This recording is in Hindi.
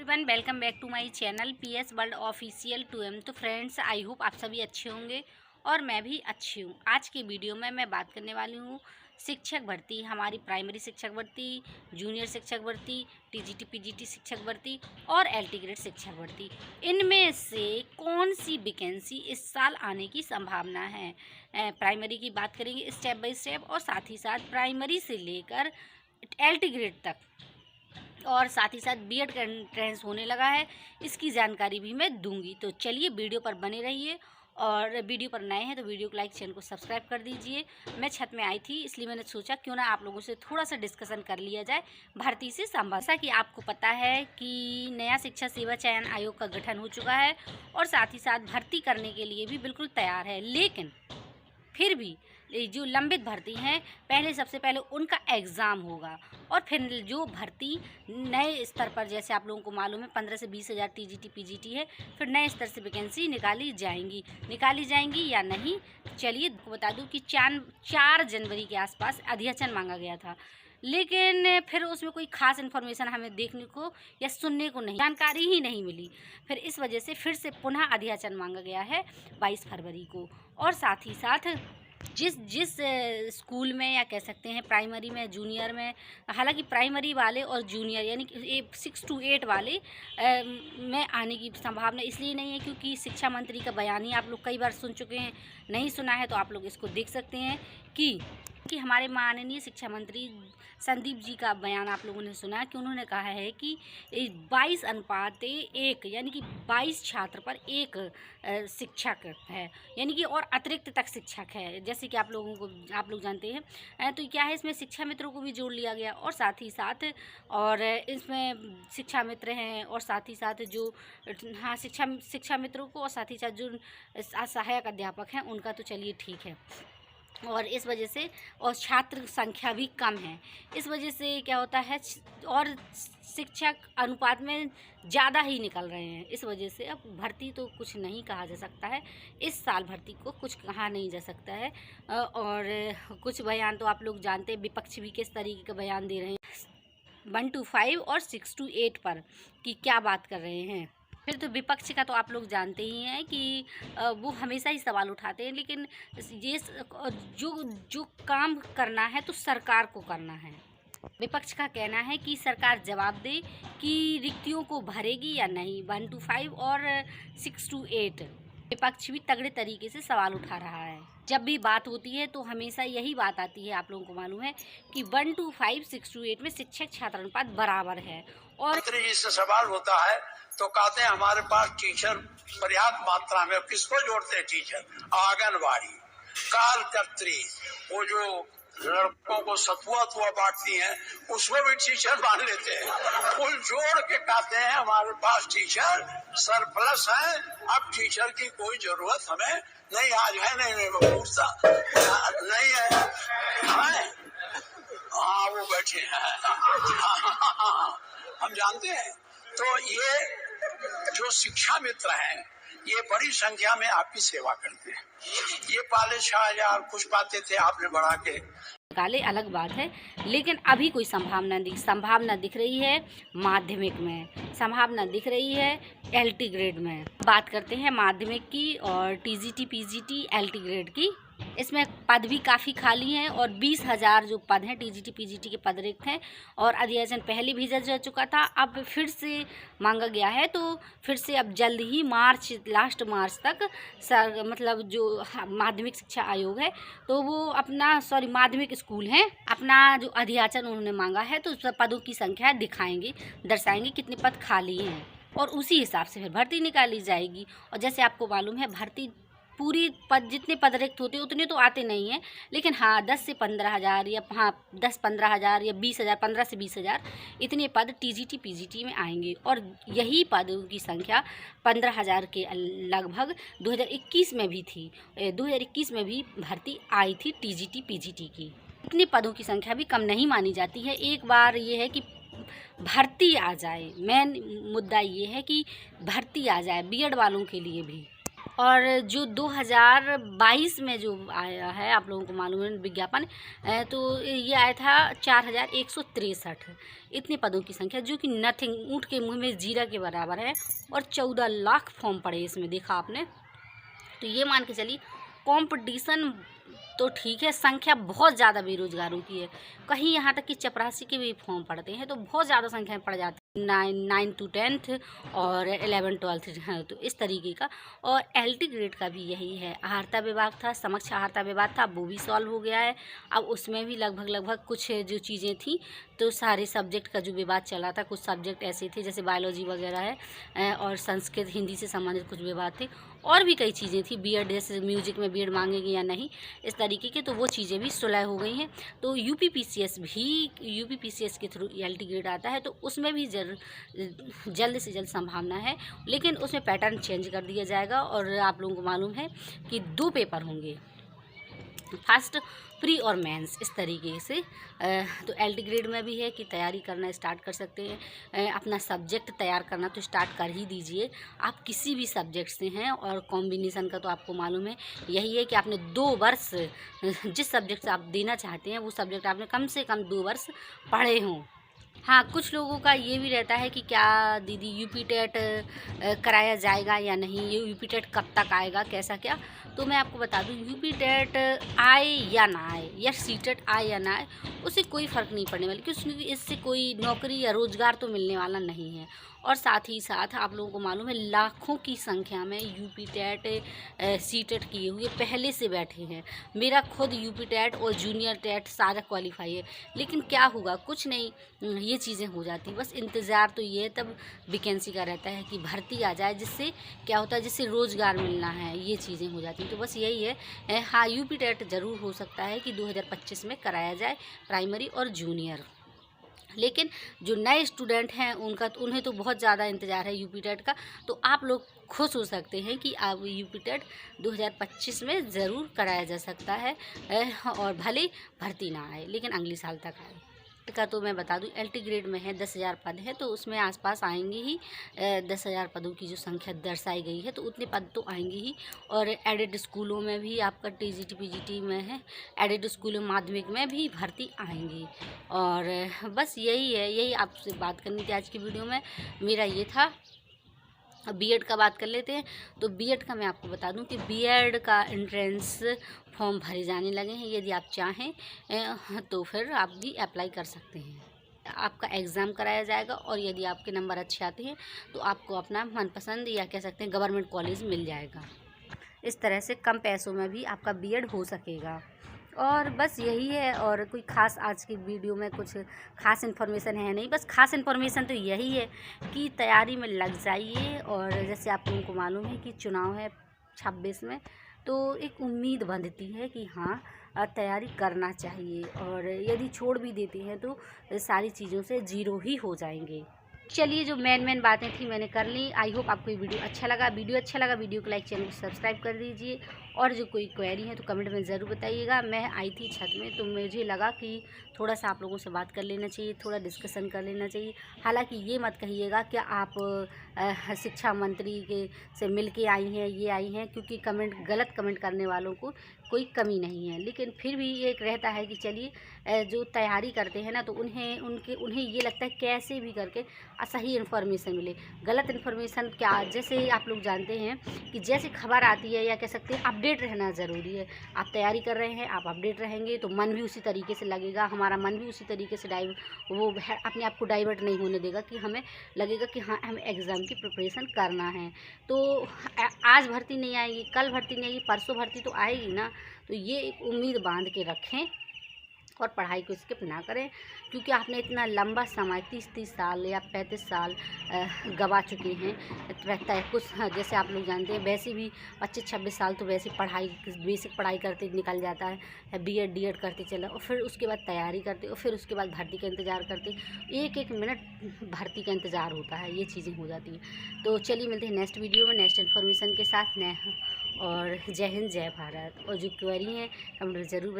Everyone, welcome back to my channel PS world official 2M। तो फ्रेंड्स, आई होप आप सभी अच्छे होंगे और मैं भी अच्छी हूँ। आज की वीडियो में मैं बात करने वाली हूँ शिक्षक भर्ती, हमारी प्राइमरी शिक्षक भर्ती, जूनियर शिक्षक भर्ती, टीजीटी पीजीटी शिक्षक भर्ती और एलटी ग्रेड शिक्षक भर्ती। इनमें से कौन सी वैकेंसी इस साल आने की संभावना है। प्राइमरी की बात करेंगे स्टेप बाय स्टेप, और साथ ही साथ प्राइमरी से लेकर एलटी ग्रेड तक, और साथ ही साथ बीएड का एंट्रेंस होने लगा है, इसकी जानकारी भी मैं दूंगी। तो चलिए वीडियो पर बने रहिए, और वीडियो पर नए हैं तो वीडियो को लाइक, चैनल को सब्सक्राइब कर दीजिए। मैं छत में आई थी, इसलिए मैंने सोचा क्यों ना आप लोगों से थोड़ा सा डिस्कशन कर लिया जाए भर्ती से संबंधित। जैसा कि आपको पता है कि नया शिक्षा सेवा चयन आयोग का गठन हो चुका है और साथ ही साथ भर्ती करने के लिए भी बिल्कुल तैयार है, लेकिन फिर भी जो लंबित भर्ती हैं, पहले सबसे पहले उनका एग्ज़ाम होगा, और फिर जो भर्ती नए स्तर पर, जैसे आप लोगों को मालूम है 15 से 20 हज़ार टीजीटी पीजीटी है, फिर नए स्तर से वैकेंसी निकाली जाएंगी या नहीं। चलिए बता दूं कि 4 जनवरी के आसपास अध्याचन मांगा गया था, लेकिन फिर उसमें कोई ख़ास इन्फॉर्मेशन हमें देखने को या सुनने को नहीं, जानकारी ही नहीं मिली। फिर इस वजह से फिर से पुनः अध्याचन मांगा गया है 22 फरवरी को। और साथ ही साथ जिस स्कूल में, या कह सकते हैं प्राइमरी में, जूनियर में, हालांकि प्राइमरी वाले और जूनियर यानी कि 6 to 8 वाले में आने की संभावना इसलिए नहीं है क्योंकि शिक्षा मंत्री का बयान ही आप लोग कई बार सुन चुके हैं। नहीं सुना है तो आप लोग इसको देख सकते हैं कि हमारे माननीय शिक्षा मंत्री संदीप जी का बयान आप लोगों ने सुना कि उन्होंने कहा है कि 22:1 यानी कि 22 छात्र पर 1 शिक्षक है, यानी कि और अतिरिक्त तक शिक्षक है, जैसे कि आप लोग जानते हैं। तो क्या है, इसमें शिक्षा मित्रों को भी जोड़ लिया गया, और साथ ही साथ और इसमें शिक्षा मित्र हैं, और साथ ही साथ जो शिक्षा मित्रों को, और साथ ही साथ जो सहायक अध्यापक हैं उनका तो चलिए ठीक है। और इस वजह से, और छात्र संख्या भी कम है, इस वजह से क्या होता है, और शिक्षक अनुपात में ज़्यादा ही निकल रहे हैं। इस वजह से अब भर्ती तो कुछ नहीं कहा जा सकता है, इस साल भर्ती को कुछ कहा नहीं जा सकता है। और कुछ बयान तो आप लोग जानते हैं, विपक्ष भी किस तरीके का बयान दे रहे हैं 1 to 5 और 6 to 8 पर कि क्या बात कर रहे हैं। फिर तो विपक्ष का तो आप लोग जानते ही हैं कि वो हमेशा ही सवाल उठाते हैं, लेकिन ये जो काम करना है तो सरकार को करना है। विपक्ष का कहना है कि सरकार जवाब दे कि रिक्तियों को भरेगी या नहीं, 1 to 5 और 6 to 8। विपक्ष भी तगड़े तरीके से सवाल उठा रहा है। जब भी बात होती है तो हमेशा यही बात आती है, आप लोगों को मालूम है कि 1 to 5, 6 to 8 में शिक्षक छात्र अनुपात बराबर है। और इससे सवाल होता है तो कहते हैं हमारे पास टीचर पर्याप्त मात्रा में। किसको जोड़ते हैं टीचर? आंगनबाड़ी कार्यकर्त्री, वो जो लड़कों को सतुआ बांटती हैं, उसको भी टीचर मान लेते हैं। कुल जोड़ के कहते हैं हमारे पास टीचर सरप्लस है, अब टीचर की कोई जरूरत हमें नहीं। आज है नहीं पूछता नहीं है, हाँ वो बैठे हैं हम जानते हैं। तो ये जो शिक्षा मित्र हैं, ये बड़ी संख्या में आपकी सेवा करते हैं। ये पहले 6,000 कुछ पाते थे, आपने बढ़ा के निकाले, अलग बात है, लेकिन अभी कोई संभावना दिख रही है माध्यमिक में, संभावना दिख रही है एलटी ग्रेड में। बात करते हैं माध्यमिक की और टीजीटी पीजीटी एलटी ग्रेड की। इसमें पद भी काफ़ी खाली हैं, और 20,000 जो पद हैं टीजीटी पीजीटी के पद रिक्त हैं, और अध्याचन पहले भेजा जा चुका था, अब फिर से मांगा गया है। तो फिर से अब जल्द ही लास्ट मार्च तक मतलब जो माध्यमिक शिक्षा आयोग है, तो वो अपना माध्यमिक स्कूल हैं, अपना जो अध्याचन उन्होंने मांगा है, तो उस पदों की संख्या दर्शाएंगे कितने पद खाली हैं, और उसी हिसाब से फिर भर्ती निकाली जाएगी। और जैसे आपको मालूम है, भर्ती पूरी जितने पद रिक्त होते उतने तो आते नहीं हैं, लेकिन हाँ 10 से 15 हज़ार, या 10-15 हज़ार या 20 हज़ार, 15 से 20 हज़ार इतने पद टीजीटी पीजीटी में आएंगे। और यही पदों की संख्या 15 हज़ार के लगभग 2021 में भी थी। 2021 में भी भर्ती आई थी टीजीटी पीजीटी की। इतने पदों की संख्या भी कम नहीं मानी जाती है। एक बार ये है कि भर्ती आ जाए, मेन मुद्दा ये है कि भर्ती आ जाए बीएड वालों के लिए भी, और जो 2022 में जो आया है, आप लोगों को मालूम है विज्ञापन, तो ये आया था 4163 इतने पदों की संख्या, जो कि नथिंग, ऊँट के मुंह में जीरा के बराबर है। और 14 लाख फॉर्म पड़े इसमें, देखा आपने। तो ये मान के चलिए कंपटीशन तो ठीक है, संख्या बहुत ज़्यादा बेरोजगारों की है। कहीं यहाँ तक कि चपरासी के भी फॉर्म पड़ते हैं, तो बहुत ज़्यादा संख्या पड़ जाती है, 9 to 10th और 11-12 है, तो इस तरीके का। और LT ग्रेड का भी यही है। आहारता विभाग था, समक्ष आहारता विभाग था, वो भी सॉल्व हो गया है। अब उसमें भी लगभग कुछ जो चीज़ें थी, तो सारे सब्जेक्ट का जो विवाद चला था, कुछ सब्जेक्ट ऐसे थे जैसे बायोलॉजी वगैरह है, और संस्कृत हिंदी से संबंधित कुछ विवाद थे, और भी कई चीज़ें थी, बीएड जैसे म्यूजिक में बीएड मांगेंगे या नहीं, इस तरीके के, तो वो चीज़ें भी सुलह हो गई हैं। तो यूपीपीसीएस के थ्रू LT ग्रेड आता है, तो उसमें भी जल्द से जल्द संभावना है, लेकिन उसमें पैटर्न चेंज कर दिया जाएगा। और आप लोगों को मालूम है कि 2 पेपर होंगे, फर्स्ट प्री और मेंस, इस तरीके से। तो LT ग्रेड में भी है कि तैयारी करना स्टार्ट कर सकते हैं। अपना सब्जेक्ट तैयार करना तो स्टार्ट कर ही दीजिए, आप किसी भी सब्जेक्ट से हैं। और कॉम्बिनेशन का तो आपको मालूम है, यही है कि आपने 2 वर्ष जिस सब्जेक्ट से आप देना चाहते हैं, वो सब्जेक्ट आपने कम से कम 2 वर्ष पढ़े हों। हाँ, कुछ लोगों का ये भी रहता है कि क्या दीदी यूपी टेट कराया जाएगा या नहीं, ये यूपी टेट कब तक आएगा, कैसा क्या। तो मैं आपको बता दूं, यूपी टेट आए या ना आए, या सीटेट आए या ना आए, उससे कोई फ़र्क नहीं पड़ने वाला, क्योंकि इससे कोई नौकरी या रोज़गार तो मिलने वाला नहीं है। और साथ ही साथ आप लोगों को मालूम है, लाखों की संख्या में यूपी टेट सीटेट किए हुए पहले से बैठे हैं। मेरा खुद यूपी टेट और जूनियर टेट सारा क्वालिफाई है, लेकिन क्या होगा, कुछ नहीं, ये चीज़ें हो जाती, बस इंतज़ार तो ये तब वैकेंसी का रहता है कि भर्ती आ जाए, जिससे क्या होता है, जिससे रोज़गार मिलना है, ये चीज़ें हो जाती हैं। तो बस यही है। हाँ, यूपी टेट ज़रूर हो सकता है कि 2025 में कराया जाए, प्राइमरी और जूनियर। लेकिन जो नए स्टूडेंट हैं उन्हें तो बहुत ज़्यादा इंतज़ार है यूपी टेट का। तो आप लोग खुश हो सकते हैं कि अब यूपी टेट 2025 में ज़रूर कराया जा सकता है, और भले भर्ती ना आए, लेकिन अगले साल तक आए। का तो मैं बता दूं, LT ग्रेड में है 10,000 पद है, तो उसमें आसपास आएंगे ही। 10,000 पदों की जो संख्या दर्शाई गई है, तो उतने पद तो आएंगे ही। और एडेड स्कूलों में भी आपका TGT PGT में है, एडेड स्कूलों माध्यमिक में भी भर्ती आएंगी। और बस यही है, यही आपसे बात करनी थी आज की वीडियो में, मेरा ये था। अब बीएड का बात कर लेते हैं। तो बीएड का मैं आपको बता दूं कि बीएड का एंट्रेंस फॉर्म भरे जाने लगे हैं। यदि आप चाहें तो फिर आप भी अप्लाई कर सकते हैं। आपका एग्ज़ाम कराया जाएगा, और यदि आपके नंबर अच्छे आते हैं तो आपको अपना मनपसंद, या कह सकते हैं गवर्नमेंट कॉलेज मिल जाएगा। इस तरह से कम पैसों में भी आपका बीएड हो सकेगा। और बस यही है, और कोई ख़ास आज की वीडियो में कुछ ख़ास इन्फॉर्मेशन है नहीं। बस ख़ास इन्फॉर्मेशन तो यही है कि तैयारी में लग जाइए। और जैसे आप लोगों को मालूम है कि चुनाव है 26 में, तो एक उम्मीद बंधती है कि हाँ, तैयारी करना चाहिए। और यदि छोड़ भी देते हैं तो सारी चीज़ों से ज़ीरो ही हो जाएंगे। चलिए, जो मेन बातें थी मैंने कर ली। आई होप आपको ये वीडियो अच्छा लगा। वीडियो को लाइक, चैनल को सब्सक्राइब कर दीजिए। और जो कोई क्वेरी है तो कमेंट में ज़रूर बताइएगा। मैं आई थी छत में, तो मुझे लगा कि थोड़ा सा आप लोगों से बात कर लेना चाहिए, थोड़ा डिस्कशन कर लेना चाहिए। हालांकि ये मत कहिएगा कि आप शिक्षा मंत्री के से मिल के आई हैं, ये आई हैं, क्योंकि गलत कमेंट करने वालों को कोई कमी नहीं है। लेकिन फिर भी एक रहता है कि चलिए, जो तैयारी करते हैं ना, तो उन्हें ये लगता है कैसे भी करके सही इन्फॉर्मेशन मिले। गलत इन्फॉर्मेशन क्या, जैसे आप लोग जानते हैं कि जैसे खबर आती है, या कह सकते हैं अपडेट रहना ज़रूरी है। आप तैयारी कर रहे हैं, आप अपडेट रहेंगे तो मन भी उसी तरीके से लगेगा, हमारा मन भी उसी तरीके से वो अपने आप को डाइवर्ट नहीं होने देगा, कि हमें लगेगा कि हाँ, हमें एग्ज़ाम की प्रिपरेशन करना है। तो आज भर्ती नहीं आएगी, कल भर्ती नहीं आएगी, परसों भर्ती तो आएगी ना। तो ये एक उम्मीद बांध के रखें और पढ़ाई को स्किप ना करें, क्योंकि आपने इतना लंबा समय 30 साल या 35 साल गवा चुके हैं। रहता है कुछ, जैसे आप लोग जानते हैं, वैसे भी 25-26 साल तो वैसे बेसिक पढ़ाई करते निकल जाता है। बीएड डीएड करते चला, और फिर उसके बाद तैयारी करते, और फिर उसके बाद भर्ती का इंतज़ार करते। एक मिनट भर्ती का इंतज़ार होता है, ये चीज़ें हो जाती हैं। तो चलिए, मिलते हैं नेक्स्ट वीडियो में नेक्स्ट इन्फॉर्मेशन के साथ। और जय हिंद, जय भारत। और जो क्वेरी हैं कमेंट में ज़रूर